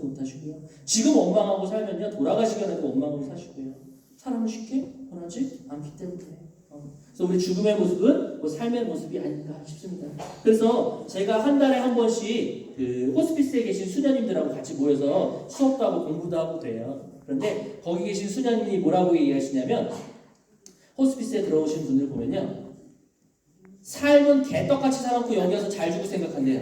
못하시고요. 지금 원망하고 살면요 돌아가시더라도 원망하고 사시고요. 사람은 쉽게 변하지 않기 때문에. 그래서 우리 죽음의 모습은 뭐 삶의 모습이 아닐까 싶습니다. 그래서 제가 한 달에 한 번씩 그 호스피스에 계신 수녀님들하고 같이 모여서 수업도 하고 공부도 하고 그래요. 그런데 거기 계신 수녀님이 뭐라고 얘기하시냐면 호스피스에 들어오신 분들 보면요. 삶은 개떡같이 살았고 여기 와서 잘 죽을 생각한대요.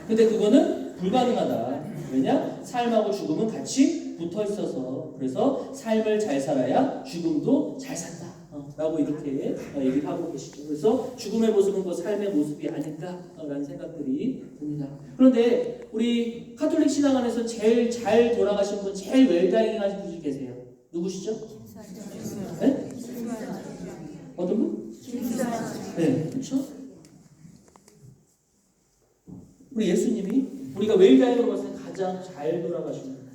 근데 그거는 불가능하다. 왜냐? 삶하고 죽음은 같이 붙어 있어서. 그래서 삶을 잘 살아야 죽음도 잘 산다. 라고 이렇게 얘기를 하고 계시죠. 그래서 죽음의 모습은 그 삶의 모습이 아닐까라는 생각들이 듭니다. 그런데 우리 카톨릭 신앙 안에서 제일 잘 돌아가신 분, 제일 웰다잉 하신 분이 계세요. 누구시죠? 네? 어떤 분? 네, 그렇죠? 우리 예수님이 우리가 웰다잉으로 봤을 때 가장 잘 돌아가신 분,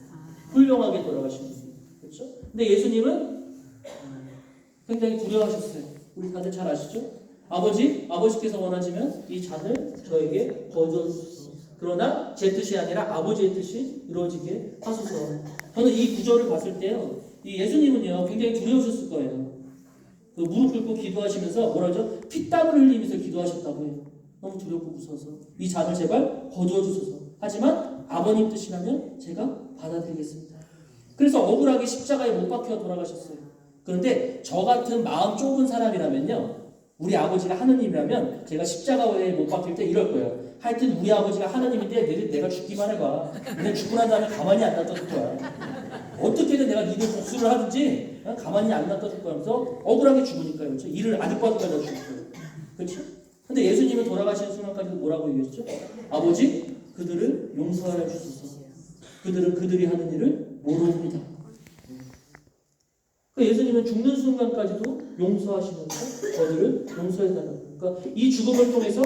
훌륭하게 돌아가신 분, 그렇죠? 근데 예수님은 굉장히 두려워하셨어요. 우리 다들 잘 아시죠? 아버지께서 원하시면 이 잔을 저에게 거두어주소서. 그러나 제 뜻이 아니라 아버지의 뜻이 이루어지게 하소서. 저는 이 구절을 봤을 때요, 이 예수님은요 굉장히 두려우셨을 거예요. 그 무릎 꿇고 기도하시면서 뭐라죠? 피땀을 흘리면서 기도하셨다고 해요. 너무 두렵고 무서워서 이 잔을 제발 거두어 주소서. 하지만 아버님 뜻이라면 제가 받아들이겠습니다. 그래서 억울하게 십자가에 못 박혀 돌아가셨어요. 그런데 저 같은 마음 좁은 사람이라면요, 우리 아버지가 하느님이라면 제가 십자가에 못 박힐 때 이럴 거예요. 하여튼 우리 아버지가 하느님인데 내가 죽기만 해봐. 내가 죽고 난 다음에 가만히 안 놔둬줄 거야. 어떻게든 내가 니들 복수를 하든지 가만히 안 놔둬줄 거야 하면서 억울하게 죽으니까요. 그렇죠? 일을 아득바득 가져 죽을 거예요. 그렇죠? 근데 예수님은 돌아가시는 순간까지도 뭐라고 얘기했죠? 아버지, 그들을 용서하여 주소서. 그들은 그들이 하는 일을 모릅니다. 예수님은 죽는 순간까지도 용서하시면서 저들을 용서해달라고. 그러니까 이 죽음을 통해서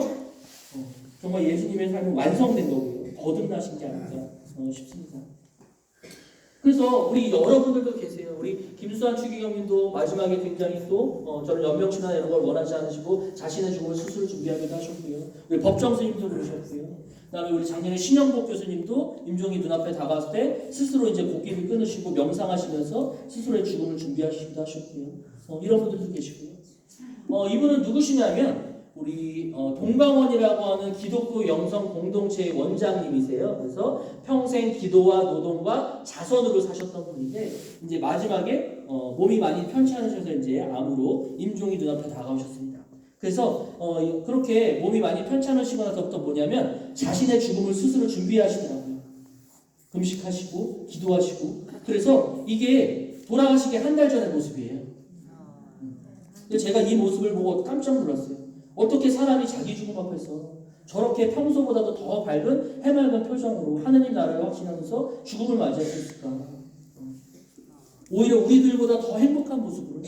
정말 예수님의 삶은 완성된 거고요. 거듭나신 게 아닐까 싶습니다. 그래서 우리 여러분들도 계세요. 우리 김수환 추기경님도 마지막에 굉장히 또 저를 연명치나 이런 걸 원하지 않으시고 자신의 죽음을 스스로 준비하기도 하셨고요. 우리 법정스님도 그러셨고요. 그다음에 우리 작년에 신영복 교수님도 임종이 눈앞에 다가왔을 때 스스로 이제 곡기를 끊으시고 명상하시면서 스스로의 죽음을 준비하시기도 하셨고요. 이런 분들도 계시고요. 이분은 누구시냐면 우리 동방원이라고 하는 기독교 영성 공동체의 원장님이세요. 그래서 평생 기도와 노동과 자선으로 사셨던 분인데 이제 마지막에 몸이 많이 편치 않으셔서 이제 암으로 임종이 눈앞에 다가오셨습니다. 그래서 그렇게 몸이 많이 편찮으시고 나서부터 뭐냐면 자신의 죽음을 스스로 준비하시더라고요. 금식하시고 기도하시고. 그래서 이게 돌아가시기 한 달 전의 모습이에요. 제가 이 모습을 보고 깜짝 놀랐어요. 어떻게 사람이 자기 죽음 앞에서 저렇게 평소보다도 더 밝은 해맑은 표정으로 하느님 나라를 확신하면서 죽음을 맞이할 수 있을까? 오히려 우리들보다 더 행복한 모습으로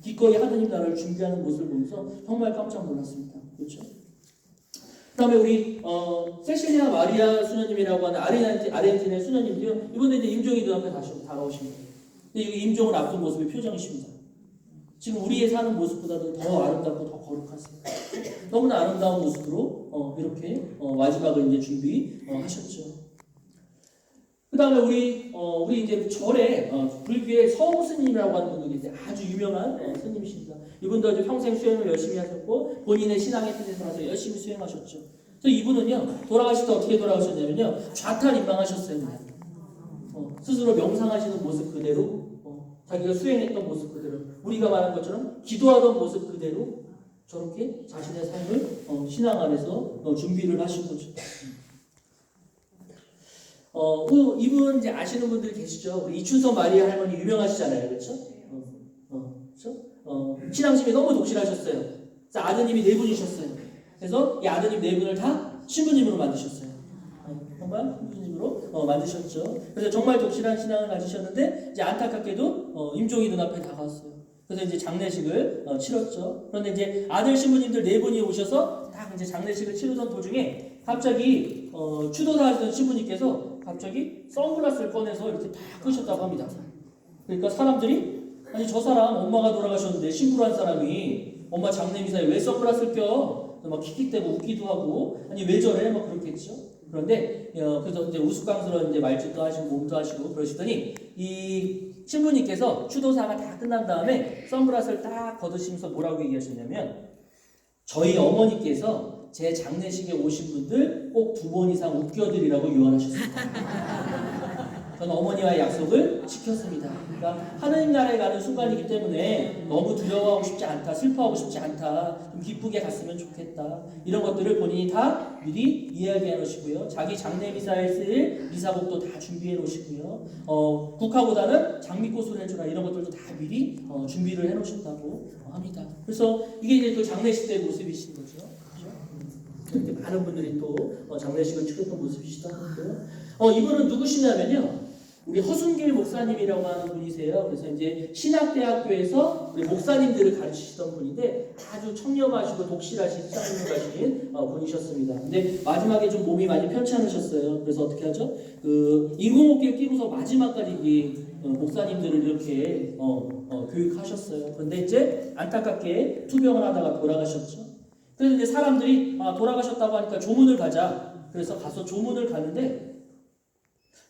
기꺼이 하느님 나라를 준비하는 모습을 보면서 정말 깜짝 놀랐습니다. 그렇죠? 그 다음에 우리 세실리아 마리아 수녀님이라고 하는 아르헨티나의 수녀님도요. 이번에 이제 임종이 눈앞에 다가오십니다. 근데 이 임종을 앞둔 모습의 표정이십니다. 지금 우리의 사는 모습보다도 더 아름답고 더 거룩하세요. 너무나 아름다운 모습으로 이렇게 마지막을 이제 준비하셨죠. 그 다음에 우리 이제 절에 불교의 서우 스님이라고 하는 분이 계세요. 아주 유명한 스님이십니다. 이분도 아주 평생 수행을 열심히 하셨고 본인의 신앙의 뜻에 따라서 열심히 수행하셨죠. 그래서 이분은요 돌아가실 때 어떻게 돌아가셨냐면요 좌탈임망하셨어요. 스스로 명상하시는 모습 그대로 자기가 수행했던 모습 그대로 우리가 말한 것처럼 기도하던 모습 그대로 저렇게 자신의 삶을 신앙 안에서 준비를 하신 거죠. 이분 이제 아시는 분들 계시죠? 우리 이춘선 마리아 할머니 유명하시잖아요, 그렇죠? 그렇죠? 신앙심이 너무 독실하셨어요. 그래서 아드님이 4분이셨어요. 그래서 이 아드님 4분을 다 신부님으로 만드셨어요. 정말 신부님으로 만드셨죠. 그래서 정말 독실한 신앙을 가지셨는데 이제 안타깝게도 임종이 눈앞에 다가왔어요. 그래서 이제 장례식을 치렀죠. 그런데 이제 아들 신부님들 4분이 오셔서 딱 이제 장례식을 치르던 도중에 갑자기 추도사 하시던 신부님께서 갑자기 선글라스를 꺼내서 이렇게 딱 끄셨다고 합니다. 그러니까 사람들이 아니 저 사람 엄마가 돌아가셨는데 신부란 사람이 엄마 장례미사에 왜 선글라스를 껴? 막 킥킥대고 웃기도 하고 아니 왜 저래? 막 그렇겠죠. 그런데 그래서 이제 우스꽝스러운 이제 말짓도 하시고 몸도 하시고 그러시더니 이 신부님께서 추도사가 다 끝난 다음에 선글라스를 딱 걷으시면서 뭐라고 얘기하셨냐면 저희 어머니께서 제 장례식에 오신 분들 꼭 2번 이상 웃겨드리라고 유언하셨습니다. 저는 어머니와의 약속을 지켰습니다. 그러니까 하느님 나라에 가는 순간이기 때문에 너무 두려워하고 싶지 않다, 슬퍼하고 싶지 않다, 좀 기쁘게 갔으면 좋겠다. 이런 것들을 본인이 다 미리 이야기해 놓으시고요. 자기 장례 미사에 쓸 미사곡도 다 준비해 놓으시고요. 국화보다는 장미꽃을 해주라 이런 것들도 다 미리 준비를 해 놓으셨다고 합니다. 그래서 이게 이제 그 장례식 때 모습이신 거죠. 그렇죠? 이렇게 많은 분들이 또 장례식을 치렀던 모습이시다 하고요. 이분은 누구시냐면요. 우리 허순길 목사님이라고 하는 분이세요. 그래서 이제 신학대학교에서 우리 목사님들을 가르치시던 분인데 아주 청렴하시고 독실하신 신앙을 가진 분이셨습니다. 근데 마지막에 좀 몸이 많이 편찮으셨어요. 그래서 어떻게 하죠? 그 인공호흡기를 끼고서 마지막까지 이 목사님들을 이렇게 교육하셨어요. 그런데 이제 안타깝게 투병을 하다가 돌아가셨죠. 그래서 이제 사람들이 돌아가셨다고 하니까 조문을 가자. 그래서 가서 조문을 가는데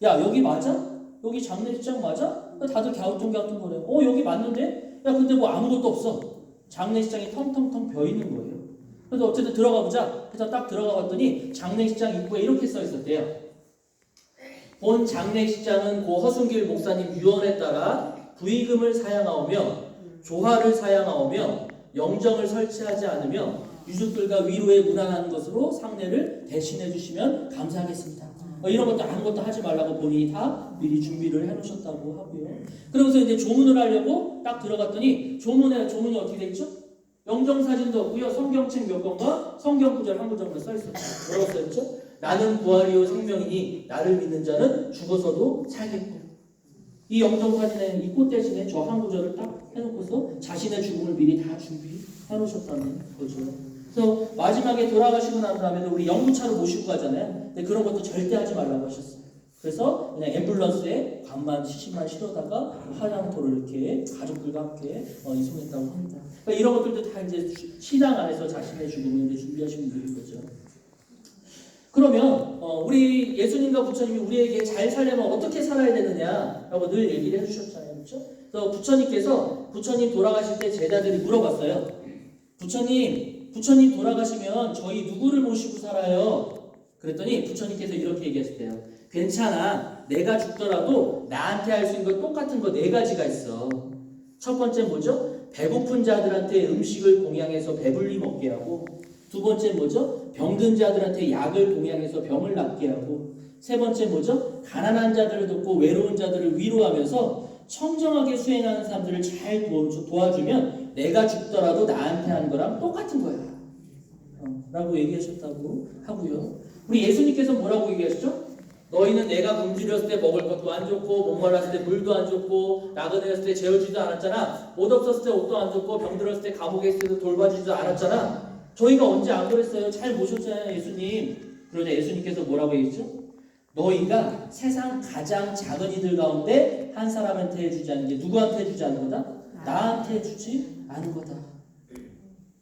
야 여기 맞아? 여기 장례식장 맞아? 다들 갸우뚱갸우뚱거려요. 여기 맞는데? 야 근데 뭐 아무것도 없어. 장례식장이 텅텅텅 비어있는 거예요. 그래서 어쨌든 들어가 보자. 그래서 딱 들어가 봤더니 장례식장 입구에 이렇게 써 있었대요. 본 장례식장은 고 허순길 목사님 유언에 따라 부의금을 사양하오며 조화를 사양하오며 영정을 설치하지 않으며 유족들과 위로에 무난한 것으로 상례를 대신해 주시면 감사하겠습니다. 이런 것도 아무것도 하지 말라고 본인이 다 미리 준비를 해놓으셨다고 하고요. 그러면서 이제 조문을 하려고 딱 들어갔더니 조문이 어떻게 돼 있죠? 영정사진도 없고요. 성경책 몇 권과 성경구절 한 구절만 써있었죠. 뭐라고 써있죠? 나는 부활이요 생명이니 나를 믿는 자는 죽어서도 살겠고. 이 영정사진에 이 꽃 대신에 저 한 구절을 딱 해놓고서 자신의 죽음을 미리 다 준비해놓으셨다는 거죠. 그래서 마지막에 돌아가시고 난 다음에도 우리 영구차로 모시고 가잖아요. 근데 그런 것도 절대 하지 말라고 하셨어요. 그래서 그냥 앰뷸런스에 관만 시신만 실어다가 화장토를 이렇게 가족들과 함께 이송했다고 합니다. 그러니까 이런 것들도 다 이제 신앙 안에서 자신의 죽음을 이제 준비하시는 분들인 거죠. 그러면 우리 예수님과 부처님이 우리에게 잘 살려면 어떻게 살아야 되느냐라고 늘 얘기를 해주셨잖아요, 그렇죠? 그래서 부처님 돌아가실 때 제자들이 물어봤어요. 부처님 돌아가시면 저희 누구를 모시고 살아요? 그랬더니 부처님께서 이렇게 얘기하셨대요. 괜찮아. 내가 죽더라도 나한테 할 수 있는 거 똑같은 거 4가지가 있어. 첫 번째 뭐죠? 배고픈 자들한테 음식을 공양해서 배불리 먹게 하고, 두 번째 뭐죠? 병든 자들한테 약을 공양해서 병을 낫게 하고, 세 번째 뭐죠? 가난한 자들을 돕고 외로운 자들을 위로하면서 청정하게 수행하는 사람들을 잘 도와주면 내가 죽더라도 나한테 하는 거랑 똑같은 거야. 라고 얘기하셨다고 하고요. 우리 예수님께서 뭐라고 얘기하셨죠? 너희는 내가 굶주렸을 때 먹을 것도 안 줬고 목말랐을 때 물도 안 줬고 나그네였을 때 재워주지도 않았잖아. 옷 없었을 때 옷도 안 줬고 병들었을 때 감옥에 있을 때도 돌봐주지도 않았잖아. 저희가 언제 안 그랬어요? 잘 모셨잖아요, 예수님. 그러자 예수님께서 뭐라고 얘기했죠? 너희가 세상 가장 작은 이들 가운데 한 사람한테 해주지 않는 게 누구한테 해주지 않는 거다? 나한테 해주지 않은 거다.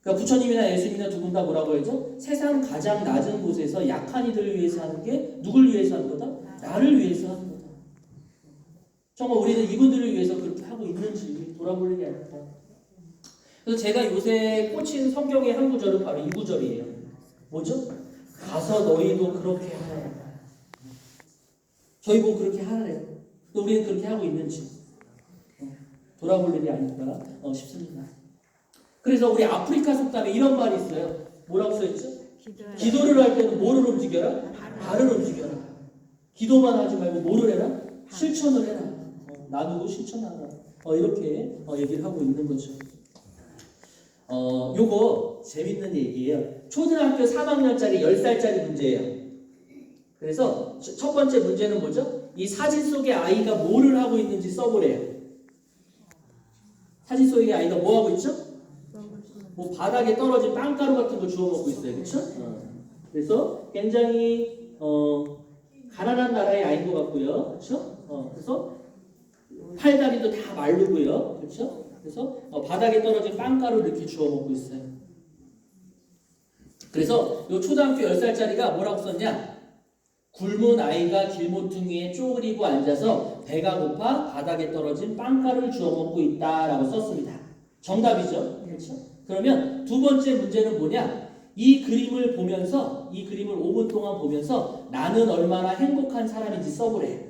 그러니까 부처님이나 예수님이나 두 분 다 뭐라고 했죠? 세상 가장 낮은 곳에서 약한 이들을 위해서 하는 게 누굴 위해서 하는 거다? 나를 위해서 하는 거다. 정말 우리는 이분들을 위해서 그렇게 하고 있는지 돌아볼 일이 아닐까. 그래서 제가 요새 꽂힌 성경의 한 구절은 바로 이 구절이에요. 뭐죠? 가서 너희도 그렇게 하라. 저희 보고 그렇게 하래요. 또 우리는 그렇게 하고 있는지 돌아볼 일이 아닐까 싶습니다. 그래서 우리 아프리카 속담에 이런 말이 있어요. 뭐라고 써있죠? 기도를 할 때는 뭐를 움직여라? 발을 움직여라. 기도만 하지 말고 뭐를 해라? 실천을 해라. 나누고 실천하라. 이렇게 얘기를 하고 있는 거죠. 요거 재밌는 얘기예요. 초등학교 3학년짜리 10살짜리 문제예요. 그래서 첫 번째 문제는 뭐죠? 이 사진 속의 아이가 뭐를 하고 있는지 써보래요. 사진 속의 아이가 뭐 하고 있죠? 뭐 바닥에 떨어진 빵가루 같은 거 주워 먹고 있어요. 그렇죠? 그래서 굉장히 가난한 나라의 아이인 것 같고요. 그렇죠? 그래서 팔다리도 다 마르고요. 그렇죠? 그래서 바닥에 떨어진 빵가루를 이렇게 주워 먹고 있어요. 그래서 요 초등학교 10살짜리가 뭐라고 썼냐? 굶은 아이가 길모퉁이에 쪼그리고 앉아서 배가 고파 바닥에 떨어진 빵가루를 주워 먹고 있다라고 썼습니다. 정답이죠. 그렇죠? 그러면 두 번째 문제는 뭐냐? 이 그림을 보면서, 이 그림을 5분 동안 보면서 나는 얼마나 행복한 사람인지 써보래.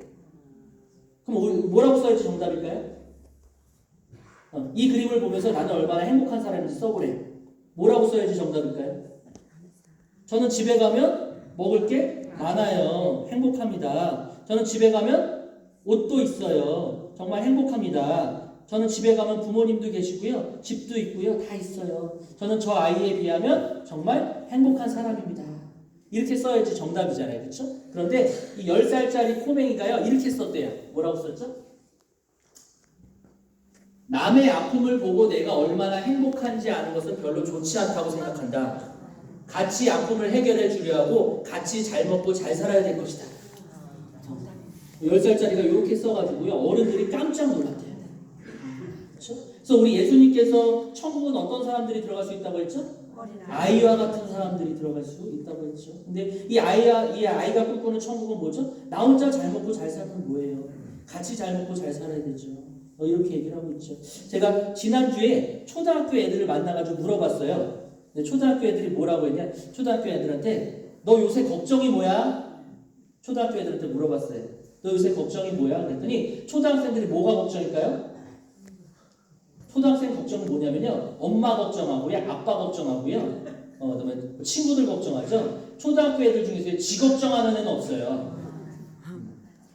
그럼 뭐라고 써야지 정답일까요? 이 그림을 보면서 나는 얼마나 행복한 사람인지 써보래. 뭐라고 써야지 정답일까요? 저는 집에 가면 먹을 게 많아요. 행복합니다. 저는 집에 가면 옷도 있어요. 정말 행복합니다. 저는 집에 가면 부모님도 계시고요. 집도 있고요. 다 있어요. 저는 저 아이에 비하면 정말 행복한 사람입니다. 이렇게 써야지 정답이잖아요. 그렇죠? 그런데 이 10살짜리 코맹이가요. 이렇게 썼대요. 뭐라고 썼죠? 남의 아픔을 보고 내가 얼마나 행복한지 아는 것은 별로 좋지 않다고 생각한다. 같이 아픔을 해결해 주려 하고 같이 잘 먹고 잘 살아야 될 것이다. 10살짜리가 이렇게 써가지고요. 어른들이 깜짝 놀랐대요. 그렇죠? 그래서 우리 예수님께서 천국은 어떤 사람들이 들어갈 수 있다고 했죠? 아이와 같은 사람들이 들어갈 수 있다고 했죠. 근데 이 아이가 꿈꾸는 천국은 뭐죠? 나 혼자 잘 먹고 잘 살면 뭐예요? 같이 잘 먹고 잘 살아야 되죠. 이렇게 얘기를 하고 있죠. 제가 지난주에 초등학교 애들을 만나가지고 물어봤어요. 초등학교 애들이 뭐라고 했냐? 초등학교 애들한테 너 요새 걱정이 뭐야? 초등학교 애들한테 물어봤어요. 너 요새 걱정이 뭐야? 그랬더니 초등학생들이 뭐가 걱정일까요? 초등학생 걱정은 뭐냐면요. 엄마 걱정하고요. 아빠 걱정하고요. 그다음에 친구들 걱정하죠. 초등학교 애들 중에서 지 걱정하는 애는 없어요.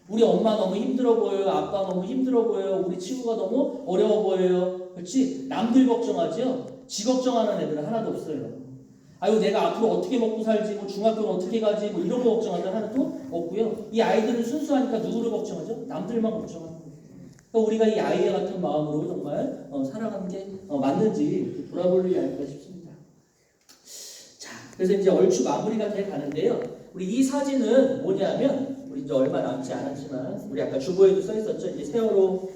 우리 엄마 너무 힘들어 보여요. 아빠 너무 힘들어 보여요. 우리 친구가 너무 어려워 보여요. 그렇지? 남들 걱정하죠. 지 걱정하는 애들은 하나도 없어요. 아유 내가 앞으로 어떻게 먹고 살지, 뭐 중학교는 어떻게 가지, 뭐 이런 거 걱정하는 하나도 없고요. 이 아이들은 순수하니까 누구를 걱정하죠? 남들만 걱정하는 거예요. 그러니까 우리가 이 아이와 같은 마음으로 정말 살아가는 게 맞는지 돌아볼 일이 아닐까 싶습니다. 자, 그래서 이제 얼추 마무리가 돼 가는데요. 우리 이 사진은 뭐냐면 우리 이제 얼마 남지 않았지만 우리 아까 주보에도 써 있었죠. 이제 세월호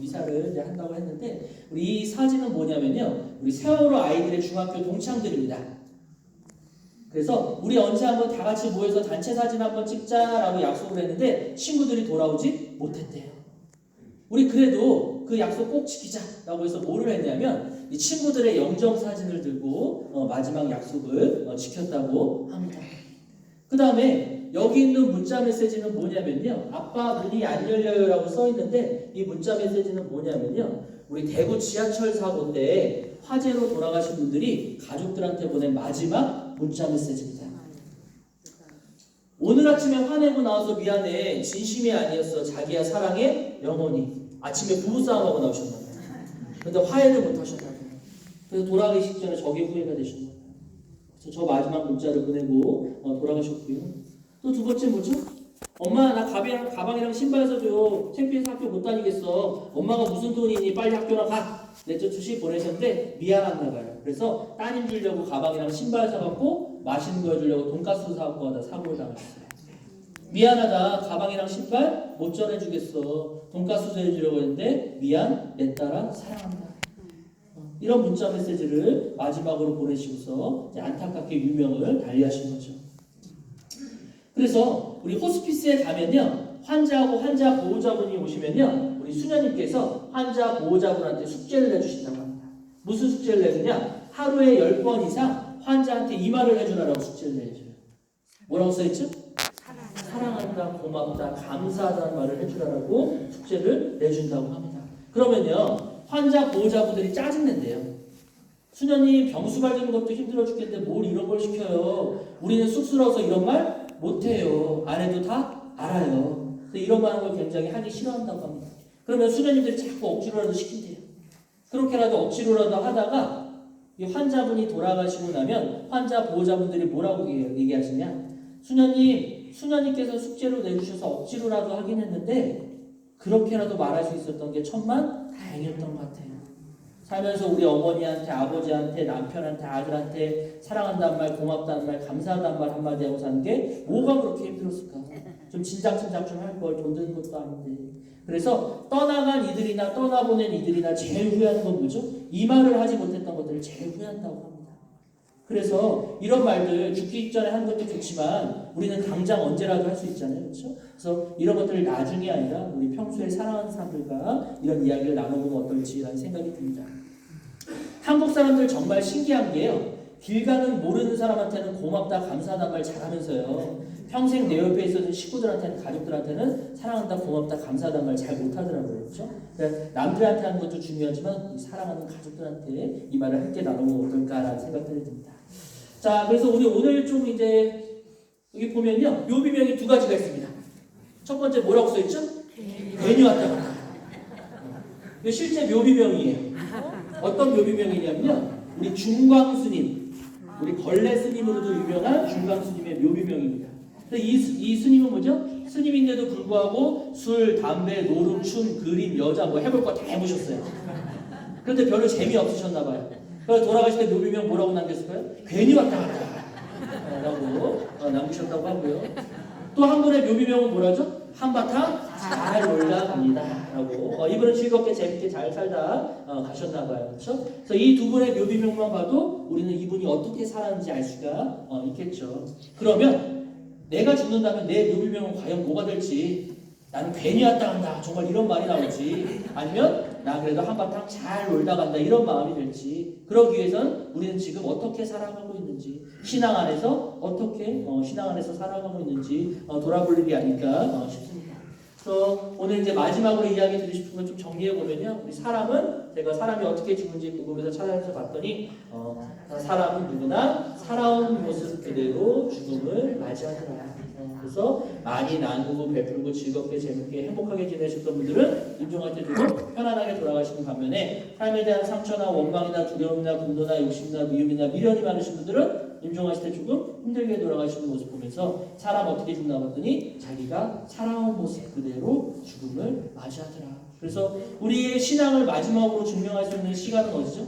이사를 이제 한다고 했는데 우리 이 사진은 뭐냐면요. 우리 세월호 아이들의 중학교 동창들입니다. 그래서 우리 언제 한번 다 같이 모여서 단체 사진 한번 찍자라고 약속을 했는데 친구들이 돌아오지 못했대요. 우리 그래도 그 약속 꼭 지키자라고 해서 뭐를 했냐면 이 친구들의 영정 사진을 들고 마지막 약속을 지켰다고 합니다. 그 다음에 여기 있는 문자 메시지는 뭐냐면요. 아빠 문이 안 열려요라고 써 있는데 이 문자 메시지는 뭐냐면요. 우리 대구 지하철 사고 때 화재로 돌아가신 분들이 가족들한테 보낸 마지막 문자 메시지입니다. 오늘 아침에 화내고 나와서 미안해. 진심이 아니었어. 자기야 사랑해. 영원히. 아침에 부부싸움하고 나오셨나봐요. 근데 화해를 못하셨나봐요. 그래서 돌아가기 직전에 저게 후회가 되셨나봐요. 그래서 저 마지막 문자를 보내고 돌아가셨고요. 또 두 번째 뭐죠? 엄마 나 가방이랑 신발 사줘. 창피해서 학교 못 다니겠어. 엄마가 무슨 돈이니 빨리 학교나 가. 내쫓듯이 보내셨는데 미안한가봐요. 그래서 따님 주려고 가방이랑 신발 사갖고 맛있는 거 해주려고 돈가스 사갖고 가다 사고를 당하셨어요. 미안하다. 가방이랑 신발 못 전해주겠어. 돈가스 해주려고 했는데 미안. 내 딸아 사랑한다. 이런 문자 메시지를 마지막으로 보내시고서 이제 안타깝게 유명을 달리하신 거죠. 그래서 우리 호스피스에 가면요. 환자하고 환자 보호자분이 오시면요. 우리 수녀님께서 환자 보호자분한테 숙제를 내주신다고 합니다. 무슨 숙제를 내주냐? 하루에 10번 이상 환자한테 이 말을 해주라고 숙제를 내줘요. 뭐라고 써있죠? 사랑한다, 고맙다, 감사하다는 말을 해주라고 숙제를 내준다고 합니다. 그러면요. 환자 보호자분들이 짜증낸대요. 수녀님 병수 갈리는 것도 힘들어 죽겠는데 뭘 이런 걸 시켜요. 우리는 쑥스러워서 이런 말 못해요. 안 해도 다 알아요. 그래서 이런 말 하는 걸 굉장히 하기 싫어한다고 합니다. 그러면 수녀님들이 자꾸 억지로라도 시킨대요. 그렇게라도 억지로라도 하다가 이 환자분이 돌아가시고 나면 환자 보호자분들이 뭐라고 얘기하시냐? 수녀님께서 숙제로 내주셔서 억지로라도 하긴 했는데 그렇게라도 말할 수 있었던 게 천만 다행이었던 것 같아요. 살면서 우리 어머니한테, 아버지한테, 남편한테, 아들한테 사랑한다는 말, 고맙다는 말, 감사하다는 말 한마디 하고 사는 게 뭐가 그렇게 힘들었을까? 좀 진작 좀 할 걸. 돈 드는 것도 아닌데. 그래서 떠나간 이들이나 떠나보낸 이들이나 제일 후회하는 건 뭐죠? 이 말을 하지 못했던 것들을 제일 후회한다고 합니다. 그래서 이런 말들 죽기 전에 하는 것도 좋지만 우리는 당장 언제라도 할 수 있잖아요. 그렇죠? 그래서 이런 것들을 나중이 아니라 우리 평소에 사랑하는 사람들과 이런 이야기를 나눠보면 어떨지라는 생각이 듭니다. 한국 사람들 정말 신기한 게요. 길 가는 모르는 사람한테는 고맙다 감사하다 말 잘하면서요. 평생 내 옆에 있었던 식구들한테는 가족들한테는 사랑한다 고맙다 감사하다 말 잘 못하더라고요. 그렇죠? 그러니까 남들한테 하는 것도 중요하지만 사랑하는 가족들한테 이 말을 함께 나누면 어떨까라는 생각들이 듭니다. 자, 그래서 우리 오늘 좀 이제 여기 보면요. 묘비명이 두 가지가 있습니다. 첫 번째 뭐라고 써있죠? 괜히 왔다 갔다. 이거 실제 묘비명이에요. 어떤 묘비명이냐면요. 우리 중광스님, 우리 벌레 스님으로도 유명한 중광스님의 묘비명입니다. 이 스님은 뭐죠? 스님인데도 불구하고 술, 담배, 노름, 춤, 그림, 여자 뭐 해볼 거 다 해보셨어요. 그런데 별로 재미없으셨나 봐요. 그래서 돌아가실 때 묘비명 뭐라고 남겼을까요? 괜히 왔다 갔다 라고 남기셨다고 하고요. 또 한 분의 묘비명은 뭐라죠? 한바탕 잘 놀다 갑니다 라고 이분은 즐겁게 재밌게 잘 살다 가셨나 봐요. 그렇죠? 그래서 이 두 분의 묘비명만 봐도 우리는 이분이 어떻게 살았는지 알 수가 있겠죠. 그러면 내가 죽는다면 내 묘비명은 과연 뭐가 될지, 나는 괜히 왔다 간다 정말 이런 말이 나올지, 아니면 나 그래도 한바탕 잘 놀다 간다 이런 마음이 될지, 그러기 위해서는 우리는 지금 어떻게 살아가고 있는지, 신앙 안에서 어떻게 신앙 안에서 살아가고 있는지 돌아볼 일이 아닐까 싶습니다. 그래서 오늘 이제 마지막으로 이야기 드리고 싶은 걸 좀 정리해 보면요, 우리 사람은, 제가 사람이 어떻게 죽는지 궁금해서 찾아서 봤더니 사람은 누구나 살아온 모습 그대로 죽음을 맞이하더라. 그래서 많이 나누고 베풀고 즐겁게 재밌게 행복하게 지내셨던 분들은 임종할 때 조금 편안하게 돌아가시는 반면에 삶에 대한 상처나 원망이나 두려움이나 분노나 욕심이나 미움이나 미련이 많으신 분들은 임종하실 때 조금 힘들게 돌아가시는 모습 보면서 사람 어떻게 죽나 봤더니 자기가 살아온 모습 그대로 죽음을 맞이하더라. 그래서 우리의 신앙을 마지막으로 증명할 수 있는 시간은 어디죠?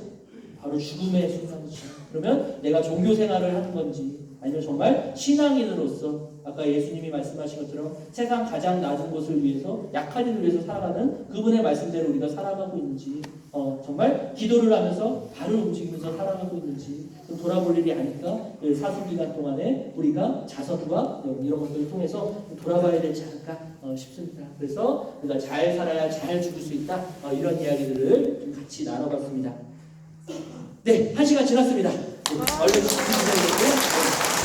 바로 죽음의 순간이죠. 그러면 내가 종교 생활을 하는 건지, 아니면 정말 신앙인으로서 아까 예수님이 말씀하신 것처럼 세상 가장 낮은 곳을 위해서, 약한 이를 위해서 살아가는 그분의 말씀대로 우리가 살아가고 있는지, 정말 기도를 하면서 발을 움직이면서 살아가고 있는지 좀 돌아볼 일이 아닐까. 사순기간 동안에 우리가 자선과 이런 것들을 통해서 돌아봐야 되지 않을까 싶습니다. 그래서 우리가 잘 살아야 잘 죽을 수 있다, 이런 이야기들을 좀 같이 나눠봤습니다. 네, 1시간 지났습니다. 얼른 시작해야겠고요.